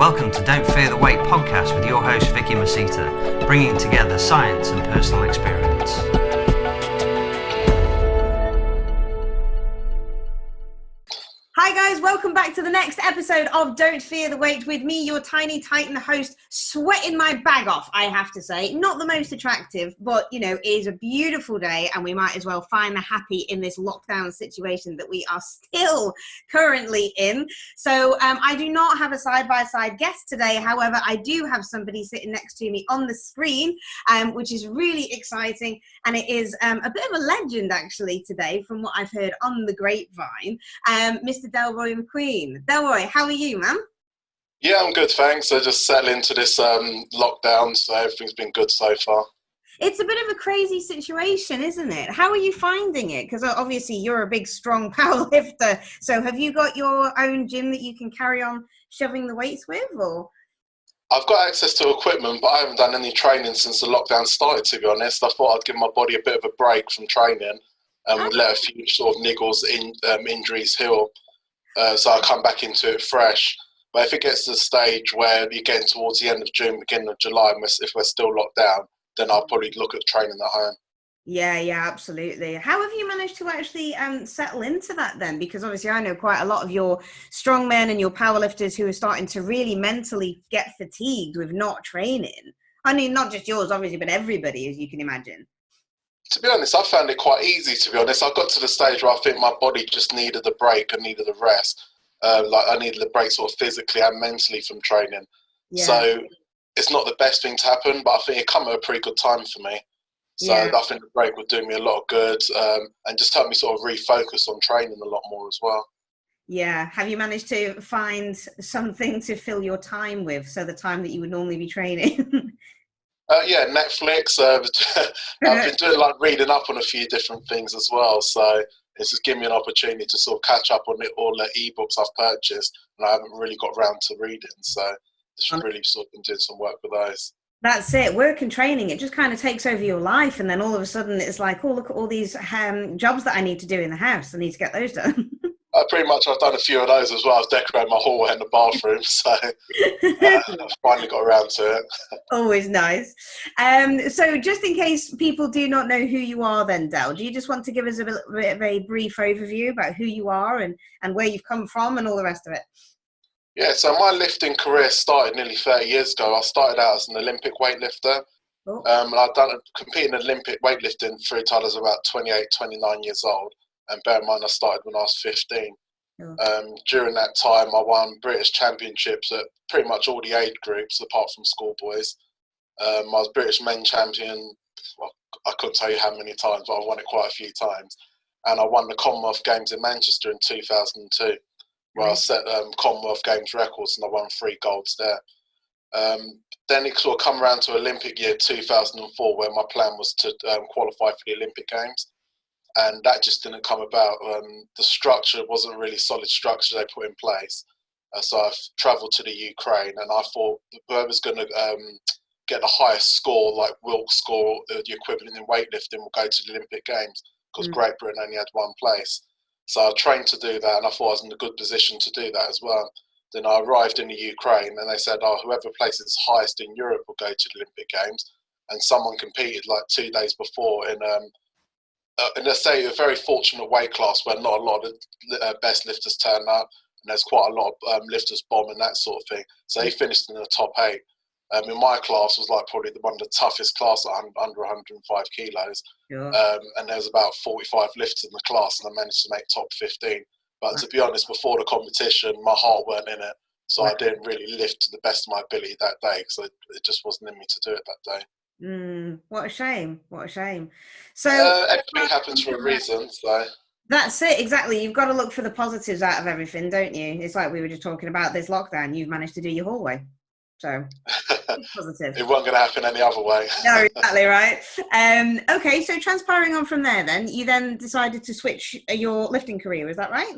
Welcome to Don't Fear the Weight podcast with your host Vicky Masita, bringing together science and personal experience. Hi guys, welcome back to the next episode of Don't Fear the Weight with me, your tiny titan host, sweating my bag off, I have to say. Not the most attractive, but you know, it is a beautiful day and we might as well find the happy in this lockdown situation that we are still currently in. So I do not have a side-by-side guest today. However, I do have somebody sitting next to me on the screen, which is really exciting. And it is a bit of a legend actually today from what I've heard on the grapevine, Mr. Delroy McQueen. Delroy, how are you, man? Yeah, I'm good, thanks. I just settled into this lockdown, so everything's been good so far. It's a bit of a crazy situation, isn't it? How are you finding it? Because obviously you're a big, strong powerlifter. So have you got your own gym that you can carry on shoving the weights with, or? I've got access to equipment, but I haven't done any training since the lockdown started, to be honest. I thought I'd give my body a bit of a break from training and let a few sort of niggles, injuries heal. So I'll come back into it fresh. But if it gets to the stage where you're getting towards the end of June, beginning of July, and if we're still locked down, then I'll probably look at training at home. Yeah, absolutely. How have you managed to actually settle into that then? Because obviously I know quite a lot of your strongmen and your powerlifters who are starting to really mentally get fatigued with not training. I mean, not just yours, obviously, but everybody, as you can imagine. To be honest, I found it quite easy, to be honest. I got to the stage where I think my body just needed a break and needed a rest. Like I needed a break sort of physically and mentally from training. Yeah. So it's not the best thing to happen, but I think it come at a pretty good time for me. So yeah. I think the break would do me a lot of good and just help me sort of refocus on training a lot more as well. Yeah. Have you managed to find something to fill your time with? So the time that you would normally be training? Yeah, Netflix. I've been doing like reading up on a few different things as well. So it's just given me an opportunity to sort of catch up on all the ebooks I've purchased, and I haven't really got around to reading. So just really sort of been doing some work with those. That's it. Work and training, it just kind of takes over your life, and then all of a sudden it's like, oh, look at all these jobs that I need to do in the house. I need to get those done. Pretty much I've done a few of those as well. I've decorated my hallway and the bathroom, so I've finally got around to it. Always nice. So just in case people do not know who you are then, Del, do you just want to give us a bit of a brief overview about who you are and where you've come from and all the rest of it? Yeah, so my lifting career started nearly 30 years ago. I started out as an Olympic weightlifter. Oh. I've competed in Olympic weightlifting through till I was about 28, 29 years old. And bear in mind, I started when I was 15. Oh. During that time, I won British championships at pretty much all the age groups, apart from schoolboys. I was British men champion, well, I couldn't tell you how many times, but I won it quite a few times. And I won the Commonwealth Games in Manchester in 2002, where I set Commonwealth Games records and I won 3 golds there. Then it sort of come around to Olympic year 2004, where my plan was to qualify for the Olympic Games. And that just didn't come about. The structure wasn't a really solid structure they put in place. So I travelled to the Ukraine, and I thought whoever's going to get the highest score, like Wilkes score, the equivalent in weightlifting, will go to the Olympic Games, because Great Britain only had 1 place. So I trained to do that, and I thought I was in a good position to do that as well. Then I arrived in the Ukraine, and they said, oh, whoever places highest in Europe will go to the Olympic Games. And someone competed like 2 days before in let's say a very fortunate weight class where not a lot of best lifters turn up, and there's quite a lot of lifters bomb and that sort of thing. So he finished in the top 8. In my class was like probably one of the toughest class at under 105 kilos. Yeah. And there was about 45 lifters in the class, and I managed to make top 15. But to be honest, before the competition, my heart weren't in it. So I didn't really lift to the best of my ability that day, because it just wasn't in me to do it that day. What a shame. So everything happens for a reason, so that's it, exactly. You've got to look for the positives out of everything, don't you? It's like we were just talking about this lockdown. You've managed to do your hallway, so positive. It wasn't going to happen any other way. No, exactly right. Okay, so transpiring on from there, then you then decided to switch your lifting career, is that right?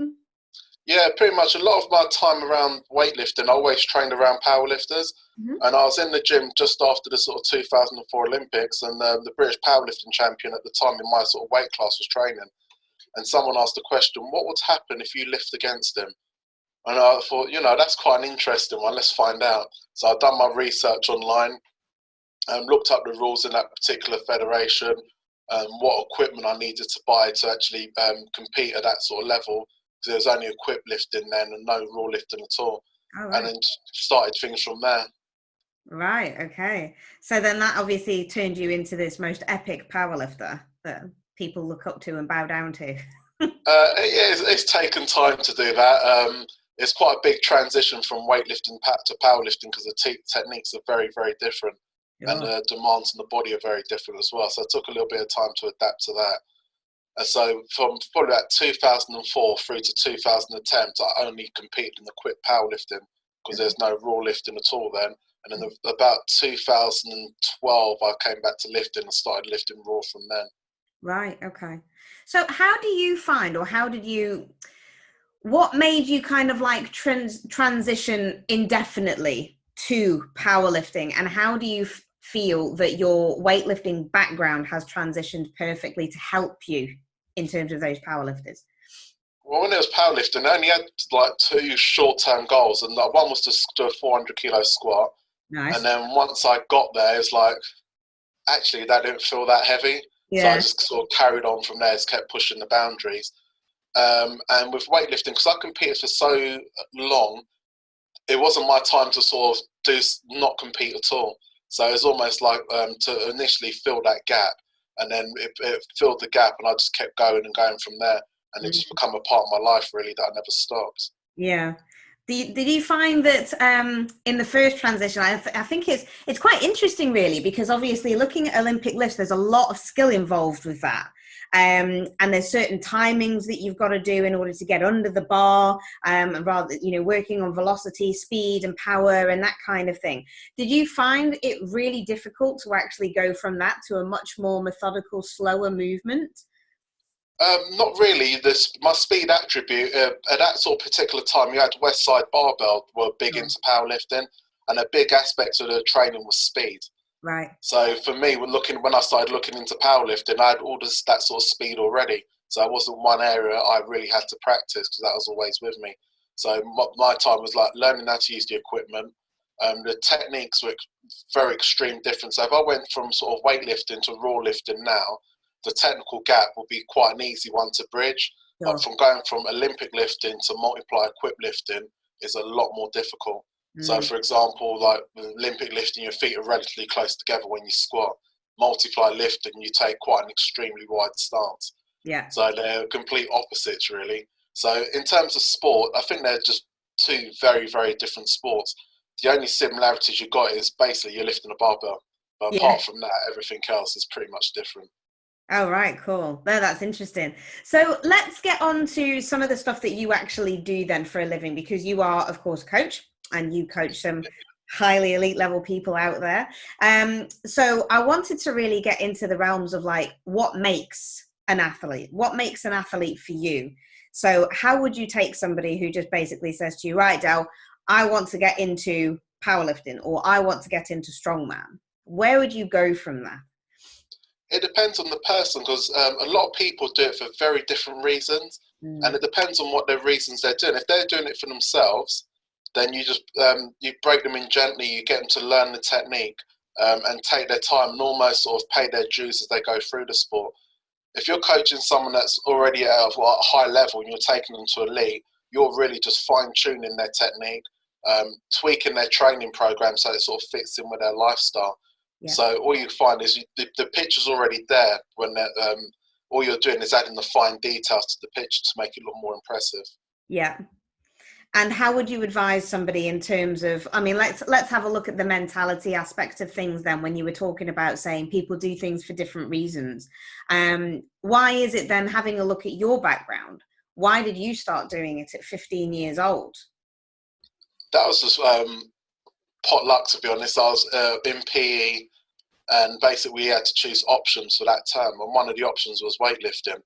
Yeah, pretty much. A lot of my time around weightlifting, I always trained around powerlifters. Mm-hmm. And I was in the gym just after the sort of 2004 Olympics, and the British powerlifting champion at the time in my sort of weight class was training. And someone asked the question, what would happen if you lift against him? And I thought, that's quite an interesting one. Let's find out. So I've done my research online, looked up the rules in that particular federation, what equipment I needed to buy to actually compete at that sort of level, because there was only equip lifting then and no raw lifting at all. Oh, right. And then started things from there. Right, okay. So then that obviously turned you into this most epic powerlifter that people look up to and bow down to. It's taken time to do that. It's quite a big transition from weightlifting to powerlifting, because the techniques are very, very different. Sure. And the demands on the body are very different as well. So it took a little bit of time to adapt to that. And so from probably about 2004 through to 2010, I only competed in the equipped powerlifting, because there's no raw lifting at all then. And then about 2012, I came back to lifting and started lifting raw from then. Right, okay. So how do you find, or what made you kind of like transition indefinitely to powerlifting, and how do you feel that your weightlifting background has transitioned perfectly to help you in terms of those powerlifters? Well, when it was powerlifting, I only had like 2 short-term goals, and one was to do a 400-kilo squat. Nice. And then once I got there, it's like, actually, that didn't feel that heavy. Yeah. So I just sort of carried on from there, just kept pushing the boundaries. And with weightlifting, because I competed for so long, it wasn't my time to sort of not compete at all. So it was almost like to initially fill that gap, and then it filled the gap, and I just kept going and going from there. And it just become a part of my life, really, that I never stopped. Yeah. Did you find that in the first transition, I think it's quite interesting, really, because obviously looking at Olympic lifts, there's a lot of skill involved with that. And there's certain timings that you've got to do in order to get under the bar, and rather, working on velocity, speed and power and that kind of thing. Did you find it really difficult to actually go from that to a much more methodical, slower movement? Not really. My speed attribute, at that sort of particular time, you had West Side Barbell were big into powerlifting, and a big aspect of the training was speed. Right. So for me, when I started looking into powerlifting, I had all that sort of speed already. So it wasn't one area I really had to practice, because that was always with me. So my time was like learning how to use the equipment. The techniques were very extreme different. So if I went from sort of weightlifting to raw lifting now, the technical gap will be quite an easy one to bridge. Sure. But from going from Olympic lifting to multiply equipped lifting is a lot more difficult. So for example, like with Olympic lifting, your feet are relatively close together when you squat. Multiply lifting, you take quite an extremely wide stance. Yeah. So they're complete opposites, really. So in terms of sport, I think they're just 2 very, very different sports. The only similarities you've got is basically you're lifting a barbell. But apart from that, everything else is pretty much different. Oh, right. Cool. No, that's interesting. So let's get on to some of the stuff that you actually do then for a living, because you are, of course, a coach, and you coach some highly elite level people out there. So I wanted to really get into the realms of like, what makes an athlete? What makes an athlete for you? So how would you take somebody who just basically says to you, right, Del, I want to get into powerlifting, or I want to get into strongman? Where would you go from that? It depends on the person, because a lot of people do it for very different reasons, and it depends on what their reasons they're doing. If they're doing it for themselves, then you just you break them in gently, you get them to learn the technique and take their time and almost sort of pay their dues as they go through the sport. If you're coaching someone that's already at a high level and you're taking them to elite, you're really just fine-tuning their technique, tweaking their training program so it sort of fits in with their lifestyle. Yeah. So all you find is the picture's already there when all you're doing is adding the fine details to the picture to make it look more impressive. Yeah. And how would you advise somebody in terms of, I mean, let's have a look at the mentality aspect of things then, when you were talking about saying people do things for different reasons. Why is it then, having a look at your background, why did you start doing it at 15 years old? That was just pot luck, to be honest. I was in PE, and basically we had to choose options for that term, and one of the options was weightlifting.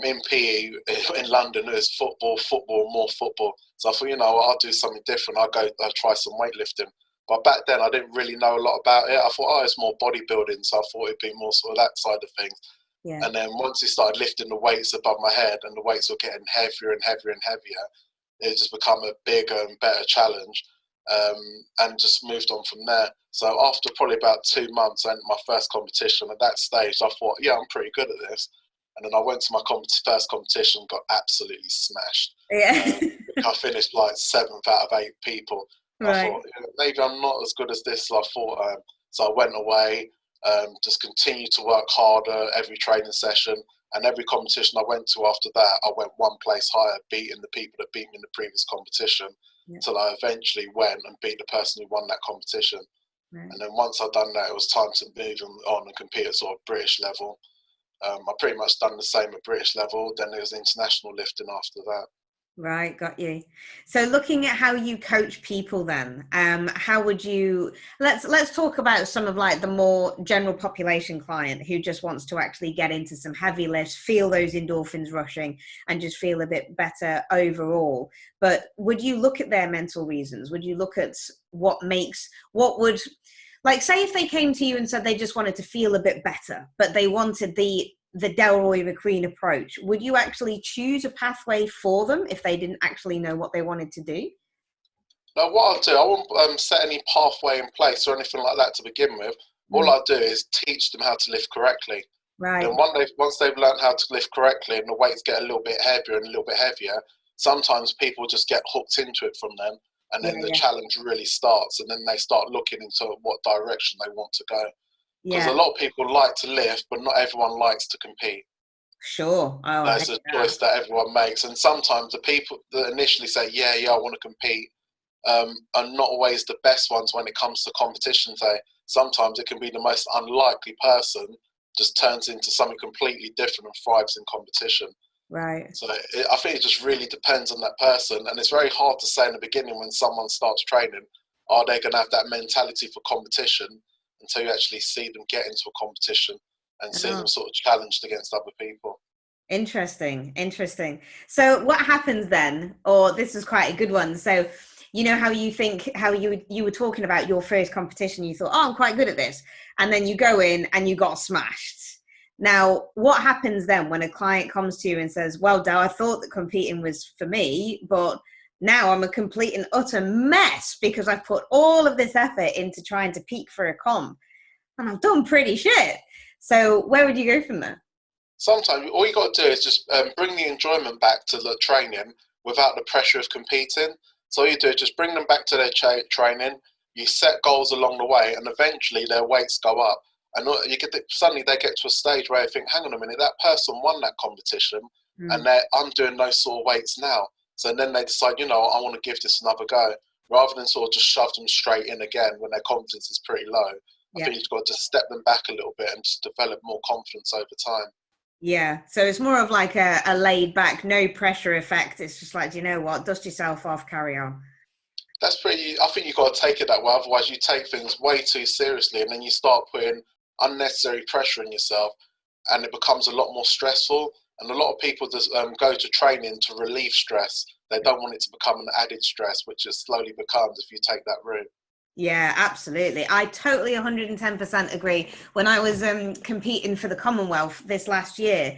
In PE in London, it was football, more football. So I thought, I'll do something different. I'll try some weightlifting. But back then, I didn't really know a lot about it. I thought, it's more bodybuilding, so I thought it'd be more sort of that side of things. Yeah. And then once he started lifting the weights above my head, and the weights were getting heavier and heavier and heavier, it just become a bigger and better challenge, and just moved on from there. So after probably about 2 months, I entered my first competition. At that stage, I thought, yeah, I'm pretty good at this. And then I went to my first competition, got absolutely smashed. Yeah. I finished like 7th out of 8 people. I Right. thought, maybe I'm not as good as this. So I thought, so I went away, just continued to work harder every training session. And every competition I went to after that, I went one place higher, beating the people that beat me in the previous competition, till I eventually went and beat the person who won that competition. Right. And then once I'd done that, it was time to move on and compete at sort of British level. I pretty much done the same at British level. Then there was international lifting after that. Right, got you. So looking at how you coach people then, how would you, let's talk about some of like the more general population client who just wants to actually get into some heavy lifts, feel those endorphins rushing and just feel a bit better overall. But would you look at their mental reasons? Would you look at what would, like, say if they came to you and said they just wanted to feel a bit better, but they wanted the Delroy McQueen approach, would you actually choose a pathway for them if they didn't actually know what they wanted to do? Now, what I'll do, I won't set any pathway in place or anything like that to begin with. All I'll do is teach them how to lift correctly. Right. And once they've learned how to lift correctly and the weights get a little bit heavier and a little bit heavier, sometimes people just get hooked into it from them. And then the challenge really starts, and then they start looking into what direction they want to go. Because a lot of people like to lift, but not everyone likes to compete. Sure. Oh, that's a choice that everyone makes. And sometimes the people that initially say, yeah, I want to compete, are not always the best ones when it comes to competition day. Sometimes it can be the most unlikely person, just turns into something completely different and thrives in competition. Right. So I think it just really depends on that person. And it's very hard to say in the beginning when someone starts training, are they going to have that mentality for competition, until you actually see them get into a competition and see them sort of challenged against other people. Interesting. So what happens then, or this is quite a good one. So, you know how you were talking about your first competition, you thought, oh, I'm quite good at this. And then you go in and you got smashed. Now, what happens then when a client comes to you and says, well, Del, I thought that competing was for me, but now I'm a complete and utter mess because I've put all of this effort into trying to peak for a comp and I've done pretty shit. So where would you go from there? Sometimes all you got to do is just bring the enjoyment back to the training without the pressure of competing. So all you do is just bring them back to their training. You set goals along the way, and eventually their weights go up. And suddenly they get to a stage where they think, hang on a minute, that person won that competition, and I'm doing those sort of weights now. So then they decide, I want to give this another go, rather than sort of just shove them straight in again when their confidence is pretty low. I think you've got to step them back a little bit and just develop more confidence over time. Yeah, so it's more of like a laid back, no pressure effect. It's just like, you know what, dust yourself off, carry on. I think you've got to take it that way. Otherwise you take things way too seriously, and then you start putting unnecessary pressure on yourself, and it becomes a lot more stressful. And a lot of people just go to training to relieve stress. They don't want it to become an added stress, which it slowly becomes if you take that route. Yeah, absolutely. I totally 110% agree. When I was competing for the Commonwealth this last year,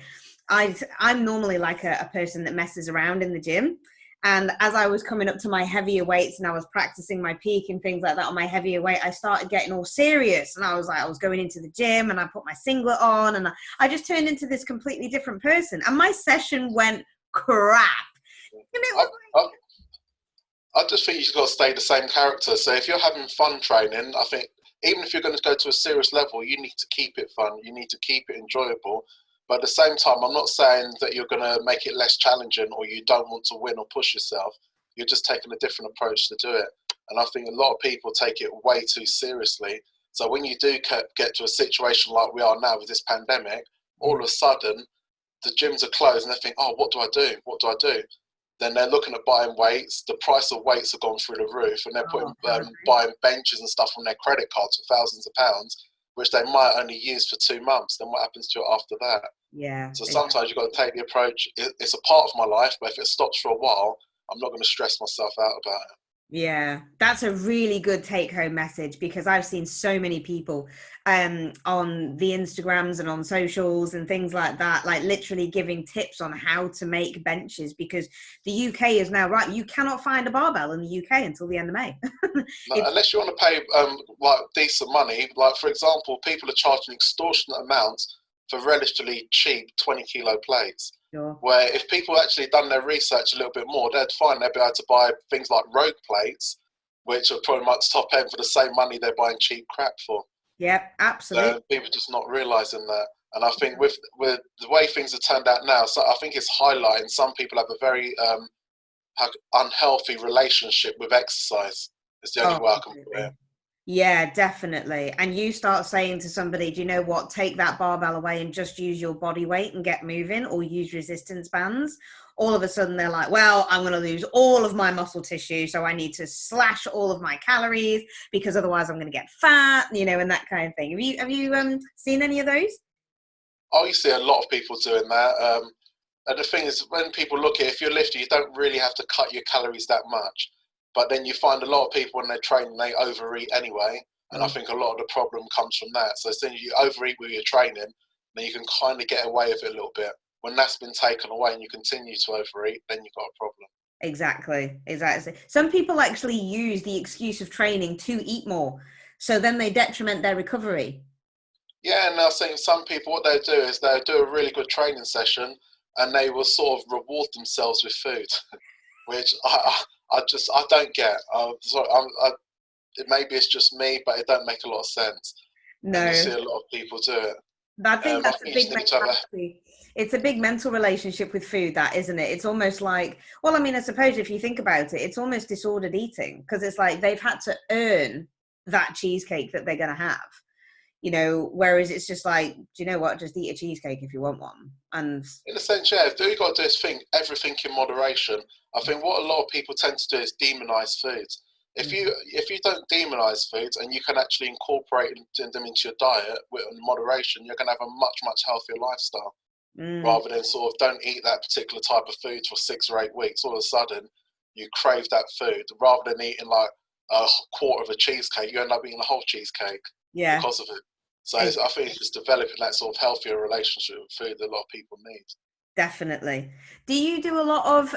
I'm normally like a person that messes around in the gym. And as I was coming up to my heavier weights and I was practicing my peak and things like that on my heavier weight, I started getting all serious. And I was going into the gym and I put my singlet on and I just turned into this completely different person. And my session went crap. I just think you've got to stay the same character. So if you're having fun training, I think even if you're going to go to a serious level, you need to keep it fun. You need to keep it enjoyable. But at the same time, I'm not saying that you're going to make it less challenging or you don't want to win or push yourself. You're just taking a different approach to do it. And I think a lot of people take it way too seriously. So when you do get to a situation like we are now with this pandemic, all of a sudden the gyms are closed and they think, oh, what do I do? What do I do? Then they're looking at buying weights. The price of weights have gone through the roof, and they're buying benches and stuff on their credit cards for thousands of pounds, which they might only use for 2 months. Then what happens to it after that? Yeah. So sometimes you've got to take the approach, it's a part of my life, but if it stops for a while, I'm not going to stress myself out about it. Yeah, that's a really good take-home message, because I've seen so many people on the Instagrams and on socials and things like that, like literally giving tips on how to make benches, because the UK is now, right, you cannot find a barbell in the UK until the end of May. No, unless you want to pay like decent money. Like, for example, people are charging extortionate amounts for relatively cheap 20-kilo plates. Sure. Where if people actually done their research a little bit more, they'd find they'd be able to buy things like rogue plates, which are pretty much top end for the same money they're buying cheap crap for. Yep, absolutely. People just not realising that. And I think with the way things have turned out now, so I think it's highlighting some people have a very unhealthy relationship with exercise. It's the only way I can put it. Yeah, definitely. And you start saying to somebody, do you know what, take that barbell away and just use your body weight and get moving, or use resistance bands. All of a sudden they're like, well, I'm going to lose all of my muscle tissue, so I need to slash all of my calories because otherwise I'm going to get fat, and that kind of thing. Have you seen any of those? Oh, you see a lot of people doing that. And the thing is, when people look at it, if you're lifting, you don't really have to cut your calories that much. But then you find a lot of people when they train, they overeat anyway. And I think a lot of the problem comes from that. So as soon as you overeat with your training, then you can kind of get away with it a little bit. When that's been taken away and you continue to overeat, then you've got a problem. Exactly. Some people actually use the excuse of training to eat more. So then they detriment their recovery. Yeah, and I think some people, what they'll do is they'll do a really good training session and they will sort of reward themselves with food, which I don't get. Maybe it's just me, but it don't make a lot of sense. No. And you see a lot of people do it. I think that's a big mentality. It's a big mental relationship with food, that, isn't it? It's almost like, well, I mean, I suppose if you think about it, it's almost disordered eating, because it's like they've had to earn that cheesecake that they're going to have. Whereas it's just like, do you know what? Just eat a cheesecake if you want one. And in a sense, yeah, all you got to do is think everything in moderation. I think what a lot of people tend to do is demonize foods. If you don't demonize foods and you can actually incorporate them into your diet with moderation, you're going to have a much, much healthier lifestyle. Rather than sort of don't eat that particular type of food for 6 or 8 weeks. All of a sudden, you crave that food. Rather than eating like a quarter of a cheesecake, you end up eating a whole cheesecake because of it. So I think it's just developing that sort of healthier relationship with food that a lot of people need. Definitely. Do you do a lot of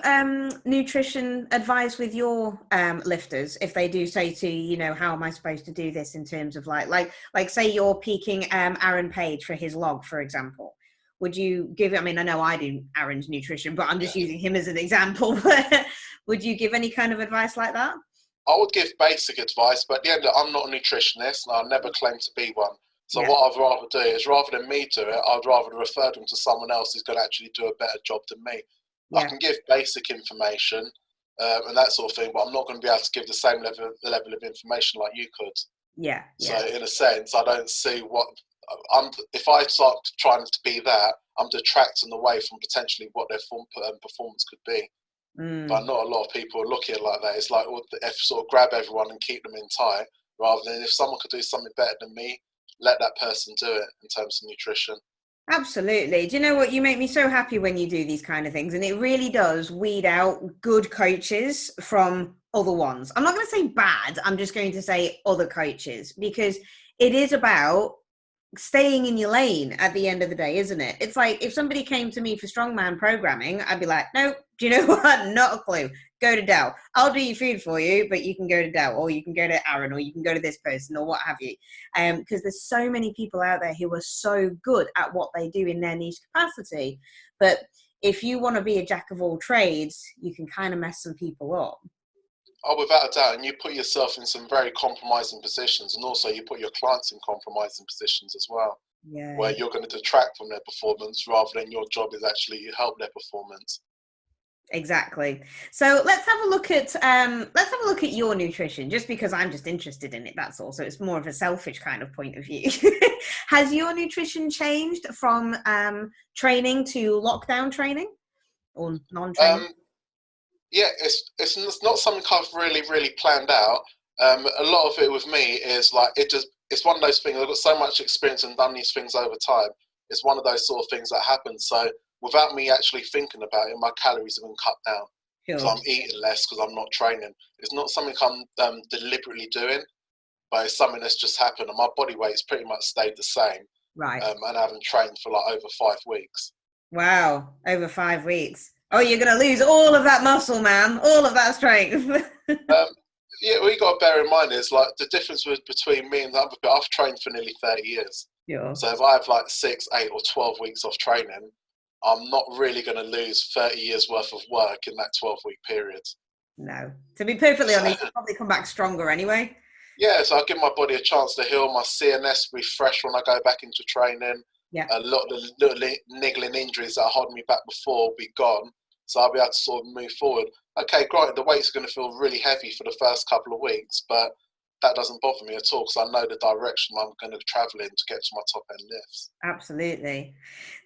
nutrition advice with your lifters if they do say to you, how am I supposed to do this in terms of like say you're peaking Aaron Page for his log, for example? Would you give, I mean, I know I do Aaron's nutrition, but I'm just using him as an example. Would you give any kind of advice like that? I would give basic advice, but at the end, I'm not a nutritionist and I never claim to be one. So what I'd rather do is, rather than me do it, I'd rather refer them to someone else who's going to actually do a better job than me. I can give basic information and that sort of thing, but I'm not going to be able to give the same level of information like you could. Yeah. So in a sense, I don't see if I start trying to be that, I'm detracting away from potentially what their performance could be. But not a lot of people look at it like that. It's like, sort of grab everyone and keep them in tight, rather than if someone could do something better than me, let that person do it in terms of nutrition. Absolutely. Do you know what? You make me so happy when you do these kind of things, and it really does weed out good coaches from other ones. I'm not going to say bad. I'm just going to say other coaches, because it is about staying in your lane at the end of the day, isn't it? It's like if somebody came to me for strongman programming, I'd be like, no, do you know what? Not a clue. Go to Del. I'll do your food for you, but you can go to Del, or you can go to Aaron, or you can go to this person, or what have you. Because there's so many people out there who are so good at what they do in their niche capacity. But if you want to be a jack of all trades, you can kind of mess some people up. Oh, without a doubt. And you put yourself in some very compromising positions, and also you put your clients in compromising positions as well. Yeah. Where you're going to detract from their performance rather than your job is actually to help their performance. Exactly. So let's have a look at your nutrition, just because I'm just interested in it, that's all. So it's more of a selfish kind of point of view. Has your nutrition changed from training to lockdown training or non-training? Yeah, it's not something I've really planned out. A lot of it with me is like it's one of those things. I've got so much experience and done these things over time. It's one of those sort of things that happen. So without me actually thinking about it, my calories have been cut down. because Sure. I'm eating less because I'm not training. It's not something I'm deliberately doing, but it's something that's just happened, and my body weight's pretty much stayed the same. Right. And I haven't trained for like over 5 weeks. Wow. Over 5 weeks. Oh, you're going to lose all of that muscle, man. All of that strength. Yeah, what you got to bear in mind is like the difference between me and the other people. I've trained for nearly 30 years. Sure. So if I have like 6, 8 or 12 weeks off training, I'm not really going to lose 30 years worth of work in that 12-week period. No. To be perfectly honest, you'll probably come back stronger anyway. Yeah, so I give my body a chance to heal. My CNS refresh when I go back into training. Yeah. A lot of the little niggling injuries that holding me back before will be gone. So I'll be able to sort of move forward. Okay, granted, the weight's going to feel really heavy for the first couple of weeks, but that doesn't bother me at all because I know the direction I'm going to travel in to get to my top end lifts. Absolutely.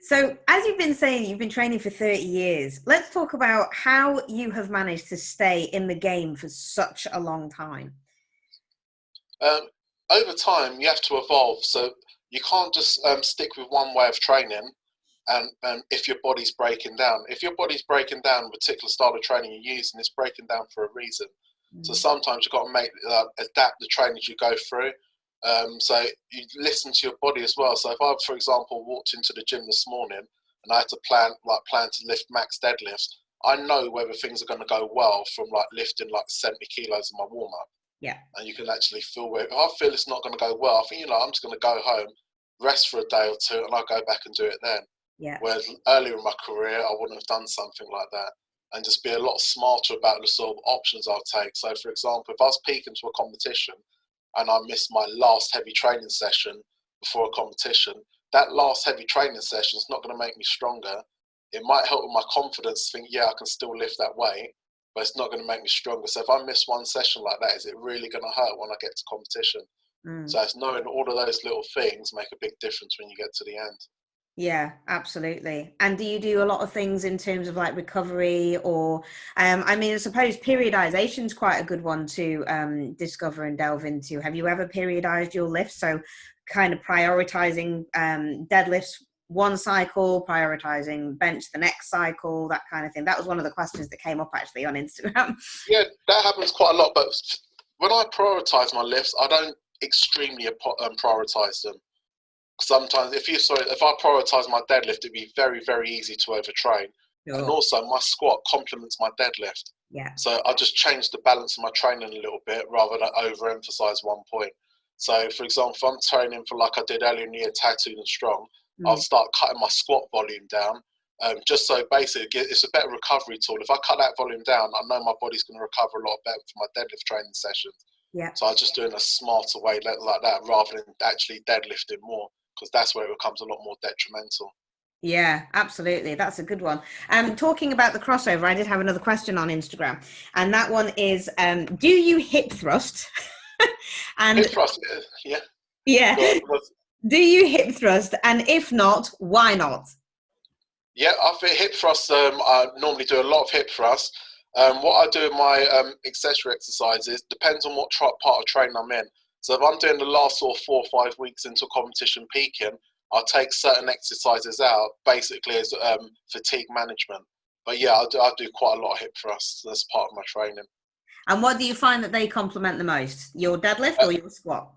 So as you've been saying, you've been training for 30 years. Let's talk about how you have managed to stay in the game for such a long time. Over time, you have to evolve. So you can't just stick with one way of training. And if your body's breaking down, if your body's breaking down, a particular style of training you're using, it's breaking down for a reason. So sometimes you've got to adapt the training you go through. So you listen to your body as well. So if I, for example, walked into the gym this morning and I had to plan to lift max deadlifts, I know whether things are going to go well from like lifting like 70 kilos in my warm up. Yeah. And you can actually feel where, if I feel it's not going to go well, I think, I'm just going to go home, rest for a day or two, and I'll go back and do it then. Yeah. Whereas earlier in my career, I wouldn't have done something like that, and just be a lot smarter about the sort of options I'll take. So, for example, if I was peaking to a competition and I missed my last heavy training session before a competition, that last heavy training session is not going to make me stronger. It might help with my confidence to think, yeah, I can still lift that weight, but it's not going to make me stronger. So if I miss one session like that, is it really going to hurt when I get to competition? So it's knowing all of those little things make a big difference when you get to the end. Yeah, absolutely. And do you do a lot of things in terms of like recovery or, I mean, I suppose periodization is quite a good one to discover and delve into. Have you ever periodized your lifts? So kind of prioritizing deadlifts one cycle, prioritizing bench the next cycle, that kind of thing. That was one of the questions that came up actually on Instagram. Yeah, that happens quite a lot. But when I prioritize my lifts, I don't extremely prioritize them. Sometimes if I prioritize my deadlift, it'd be very, very easy to overtrain. Sure. And also my squat complements my deadlift. Yeah. So I just change the balance of my training a little bit rather than overemphasize one point. So for example, if I'm training for like I did earlier in the year, tattooed and strong, I'll start cutting my squat volume down. Just so basically it's a better recovery tool. If I cut that volume down, I know my body's going to recover a lot better for my deadlift training sessions. Yeah. So I'm just doing a smarter way like that rather than actually deadlifting more, because that's where it becomes a lot more detrimental. Yeah, absolutely. That's a good one. Talking about the crossover, I did have another question on Instagram, and that one is, do you hip thrust? And hip thrust, yeah. Yeah. Do you hip thrust? And if not, why not? Yeah, I think hip thrust, I normally do a lot of hip thrust. What I do in my accessory exercises depends on what part of training I'm in. So if I'm doing the last sort of 4 or 5 weeks into competition peaking, I'll take certain exercises out, basically as fatigue management. But yeah, I do quite a lot of hip thrusts as part of my training. And what do you find that they complement the most? Your deadlift or your squat?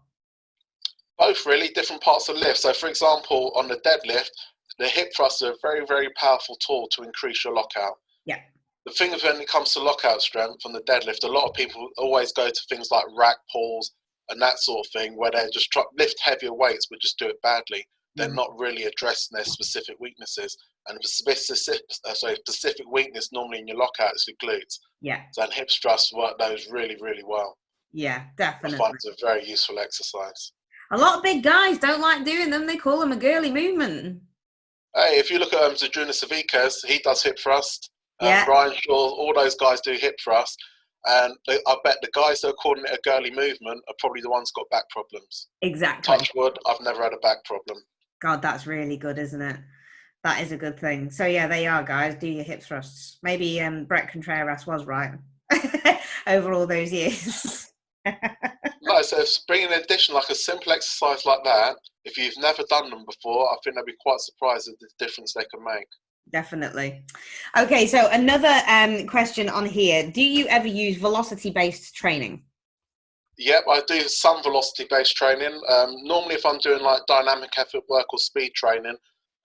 Both really, different parts of the lift. So for example, on the deadlift, the hip thrusts are a very, very powerful tool to increase your lockout. Yeah. The thing is, when it comes to lockout strength on the deadlift, a lot of people always go to things like rack pulls and that sort of thing, where they just lift heavier weights but just do it badly. They're not really addressing their specific weaknesses. And specific weakness normally in your lockout is your glutes. Yeah. So and hip thrusts work those really, really well. Yeah, definitely. I find it's a very useful exercise. A lot of big guys don't like doing them. They call them a girly movement. Hey, if you look at Zadruna Savikas, he does hip thrust. Yeah. Brian Shaw, all those guys do hip thrust. And I bet the guys that are calling it a girly movement are probably the ones got back problems. Exactly. Touch wood, I've never had a back problem. God, that's really good, isn't it? That is a good thing. So yeah, they are, guys. Do your hip thrusts. Maybe Brett Contreras was right over all those years. No, so bringing an addition like a simple exercise like that, if you've never done them before, I think they'll be quite surprised at the difference they can make. Definitely. Okay, so another question on here. Do you ever use velocity-based training? Yep, I do some velocity-based training. Normally, if I'm doing like dynamic effort work or speed training,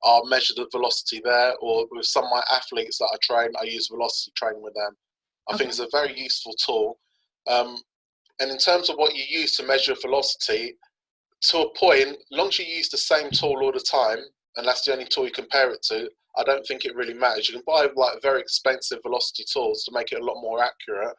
I'll measure the velocity there. Or with some of my athletes that I train, I use velocity training with them. I think it's a very useful tool. And in terms of what you use to measure velocity, to a point, as long as you use the same tool all the time, and that's the only tool you compare it to, I don't think it really matters. You can buy like very expensive velocity tools to make it a lot more accurate.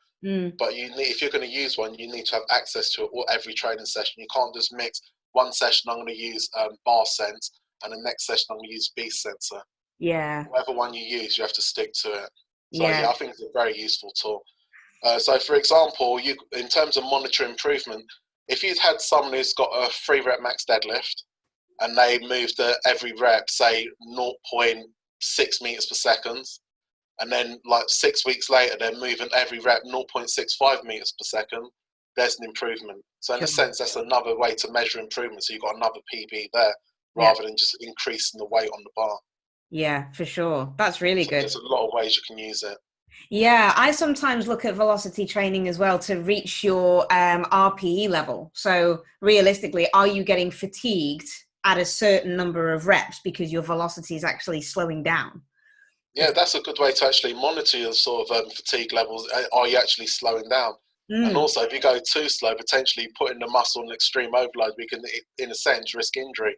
But you need, if you're going to use one, you need to have access to it every training session. You can't just mix one session. I'm going to use bar sense, and the next session I'm going to use beast sensor. Yeah. Whatever one you use, you have to stick to it. So yeah, I think it's a very useful tool. So for example, in terms of monitoring improvement, if you'd had someone who's got a 3 rep max deadlift and they moved every rep, say 0.6 meters per second, and then like 6 weeks later they're moving every rep 0.65 meters per second, there's an improvement. So in a sense, that's another way to measure improvement. So you've got another PB there rather than just increasing the weight on the bar. Yeah, for sure. That's really good. There's a lot of ways you can use it. Yeah, I sometimes look at velocity training as well to reach your RPE level. So realistically, are you getting fatigued at a certain number of reps because your velocity is actually slowing down? Yeah, that's a good way to actually monitor your sort of fatigue levels. Are you actually slowing down? And also, if you go too slow, potentially putting the muscle in extreme overload, we can, in a sense, risk injury.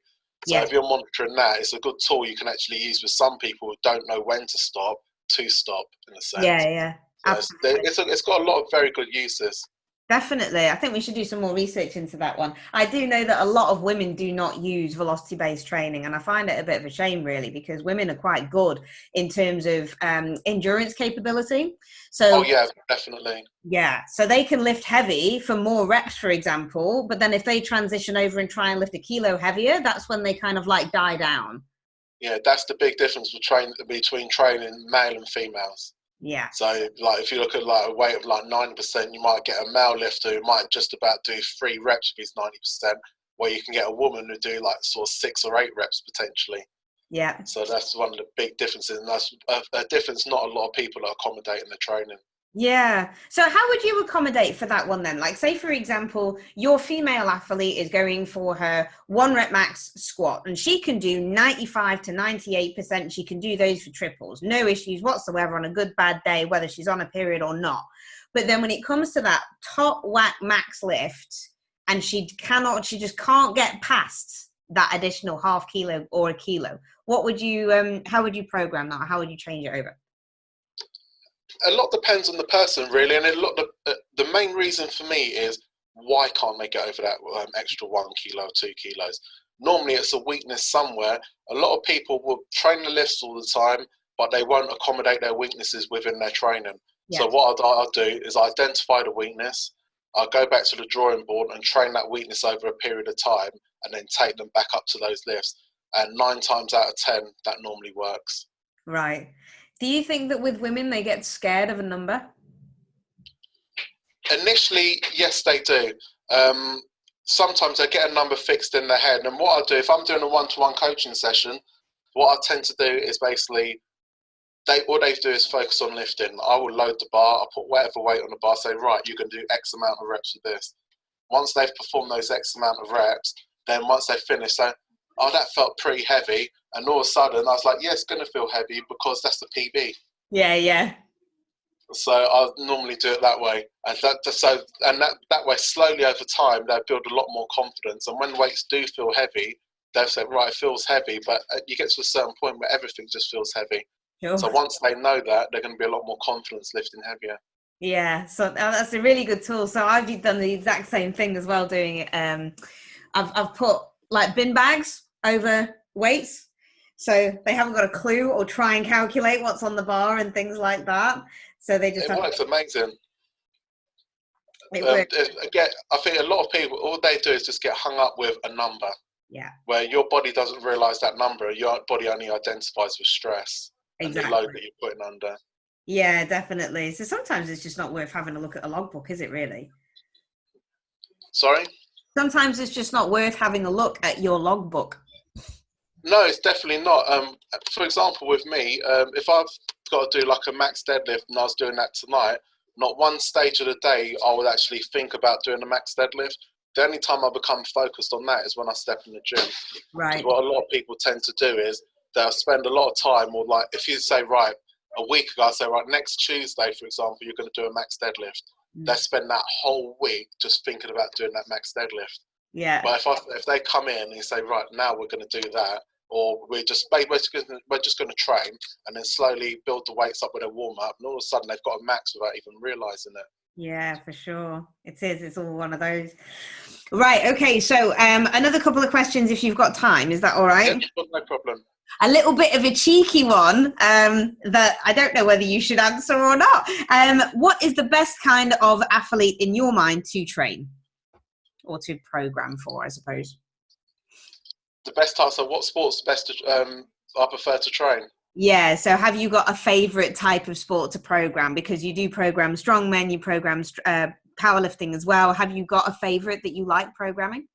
So if you're monitoring that, it's a good tool you can actually use with some people who don't know when to stop, in a sense. Yeah, absolutely. It's got a lot of very good uses. Definitely. I think we should do some more research into that one. I do know that a lot of women do not use velocity-based training, and I find it a bit of a shame, really, because women are quite good in terms of endurance capability. So, yeah, definitely. Yeah, so they can lift heavy for more reps, for example, but then if they transition over and try and lift a kilo heavier, that's when they kind of like die down. Yeah, that's the big difference between training male and females. Yeah. So, like, if you look at like a weight of like 90%, you might get a male lifter who might just about do 3 reps with his 90%, where you can get a woman who do like sort of 6 or 8 reps potentially. Yeah. So that's one of the big differences, and that's a difference not a lot of people are accommodating the training. Yeah. So how would you accommodate for that one then? Like, say, for example, your female athlete is going for her 1 rep max squat, and she can do 95 to 98%. She can do those for triples. No issues whatsoever on a good, bad day, whether she's on a period or not. But then when it comes to that top whack max lift, and she just can't get past that additional half kilo or a kilo, what would you, how would you program that? How would you change it over? A lot depends on the person, really, and the main reason for me is why can't they get over that extra 1 kilo or 2 kilos? Normally, it's a weakness somewhere. A lot of people will train the lifts all the time, but they won't accommodate their weaknesses within their training. Yeah. So what I'll do is identify the weakness. I'll go back to the drawing board and train that weakness over a period of time, and then take them back up to those lifts. And 9 times out of 10, that normally works. Right. Do you think that with women, they get scared of a number? Initially, yes, they do. Sometimes they get a number fixed in their head. And what I do, if I'm doing a one-to-one coaching session, what I tend to do is basically, all they do is focus on lifting. I will load the bar, I'll put whatever weight on the bar, say, right, you can do X amount of reps with this. Once they've performed those X amount of reps, then once they finish, they oh, that felt pretty heavy. And all of a sudden, I was like, yeah, it's going to feel heavy because that's the PB. Yeah. So I normally do it that way. And that way, slowly over time, they build a lot more confidence. And when weights do feel heavy, they'll say, right, it feels heavy. But you get to a certain point where everything just feels heavy. Sure. So once they know that, they're going to be a lot more confident lifting heavier. Yeah, so that's a really good tool. So I've done the exact same thing as well, doing it. I've put like bin bags over weights, so they haven't got a clue or try and calculate what's on the bar and things like that. So they just works amazing. Again, I think a lot of people, all they do is just get hung up with a number. Yeah. Where your body doesn't realise that number. Your body only identifies with stress and the load that you're putting under. Yeah, definitely. So sometimes it's just not worth having a look at a logbook, is it really? Sorry? Sometimes it's just not worth having a look at your logbook. No, it's definitely not. For example, with me, if I've got to do like a max deadlift and I was doing that tonight, not one stage of the day I would actually think about doing a max deadlift. The only time I become focused on that is when I step in the gym. Right. What a lot of people tend to do is they'll spend a lot of time, or like if you say, right, a week ago, I say, right, next Tuesday, for example, you're going to do a max deadlift. They spend that whole week just thinking about doing that max deadlift. Yeah. But if they come in and say, right, now we're going to do that, or we're just going to train and then slowly build the weights up with a warm up, and all of a sudden they've got a max without even realizing it. Yeah, for sure. It is. It's all one of those. Right. Okay. So another couple of questions if you've got time. Is that all right? Yeah, no problem. A little bit of a cheeky one that I don't know whether you should answer or not. What is the best kind of athlete in your mind to train or to program for, I suppose? The best type. So what sports best I prefer to train? Yeah, so have you got a favourite type of sport to program? Because you do program strongmen, you program powerlifting as well. Have you got a favourite that you like programming?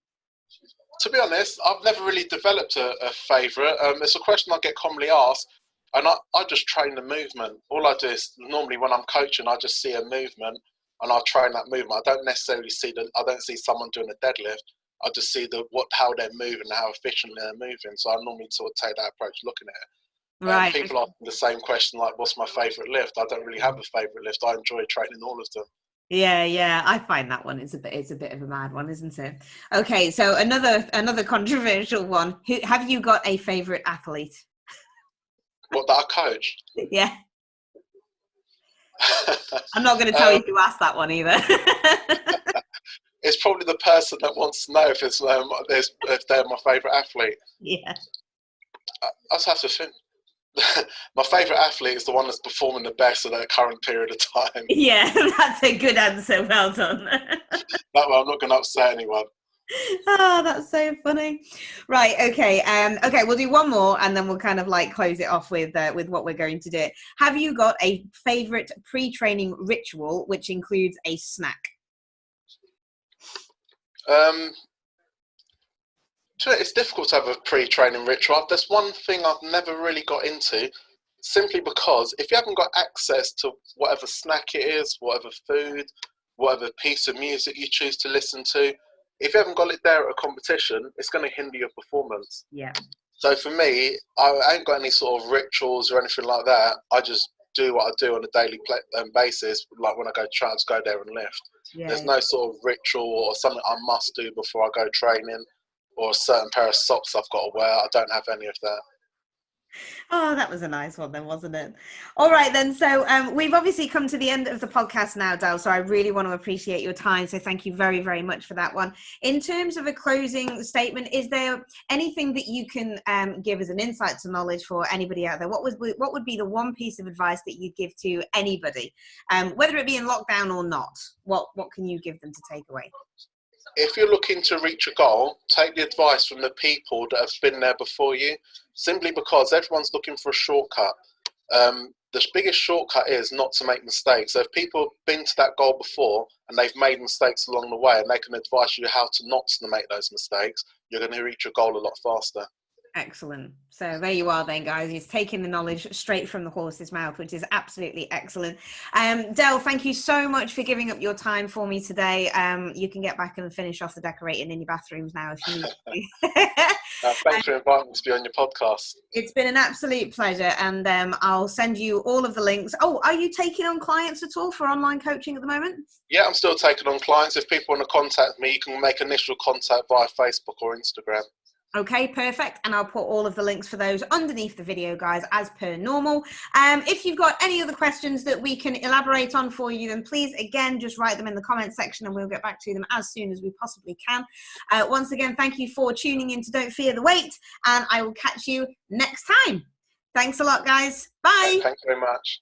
To be honest, I've never really developed a favourite. It's a question I get commonly asked, and I just train the movement. All I do is normally when I'm coaching, I just see a movement and I train that movement. I don't necessarily I don't see someone doing a deadlift. I just see how they're moving, how efficiently they're moving. So I normally sort of take that approach looking at it. Right. People ask the same question, like, what's my favourite lift? I don't really have a favourite lift. I enjoy training all of them. Yeah, I find that one is a bit of a mad one, isn't it? Okay, so another controversial one. Have you got a favourite athlete? What, that I coach? Yeah. I'm not going to tell you to ask that one either. It's probably the person that wants to know if they're my favourite athlete. Yeah. I just have to think. My favourite athlete is the one that's performing the best at their current period of time. Yeah, that's a good answer. Well done. That way I'm not going to upset anyone. Oh, that's so funny. Right, okay. Okay, we'll do one more and then we'll kind of like close it off with what we're going to do. Have you got a favourite pre-training ritual which includes a snack? It's difficult to have a pre-training ritual. There's one thing I've never really got into, simply because if you haven't got access to whatever snack it is, whatever food, whatever piece of music you choose to listen to, if you haven't got it there at a competition, it's going to hinder your performance. Yeah. So for me, I ain't got any sort of rituals or anything like that. I just do what I do on a daily basis, like when I go try to go there and lift. Yeah. There's no sort of ritual or something I must do before I go training, or a certain pair of socks I've got to wear. I don't have any of that. Oh, that was a nice one then, wasn't it? All right then. So we've obviously come to the end of the podcast now, Del. So I really want to appreciate your time. So thank you very, very much for that one. In terms of a closing statement, is there anything that you can give as an insight to knowledge for anybody out there? What would be the one piece of advice that you'd give to anybody, whether it be in lockdown or not? What can you give them to take away? If you're looking to reach a goal, take the advice from the people that have been there before you, simply because everyone's looking for a shortcut. The biggest shortcut is not to make mistakes. So if people have been to that goal before and they've made mistakes along the way and they can advise you how to not to make those mistakes, you're going to reach your goal a lot faster. Excellent. So there you are then, guys. He's taking the knowledge straight from the horse's mouth, which is absolutely excellent. Del, thank you so much for giving up your time for me today. You can get back and finish off the decorating in your bathrooms now if you need to. Thanks for inviting me to be on your podcast. It's been an absolute pleasure, and I'll send you all of the links. Oh, are you taking on clients at all for online coaching at the moment? Yeah, I'm still taking on clients. If people want to contact me, you can make initial contact via Facebook or Instagram. Okay, perfect. And I'll put all of the links for those underneath the video, guys, as per normal. If you've got any other questions that we can elaborate on for you, then please, again, just write them in the comment section and we'll get back to them as soon as we possibly can. Once again, thank you for tuning in to Don't Fear the Weight, and I will catch you next time. Thanks a lot, guys. Bye. Thanks very much.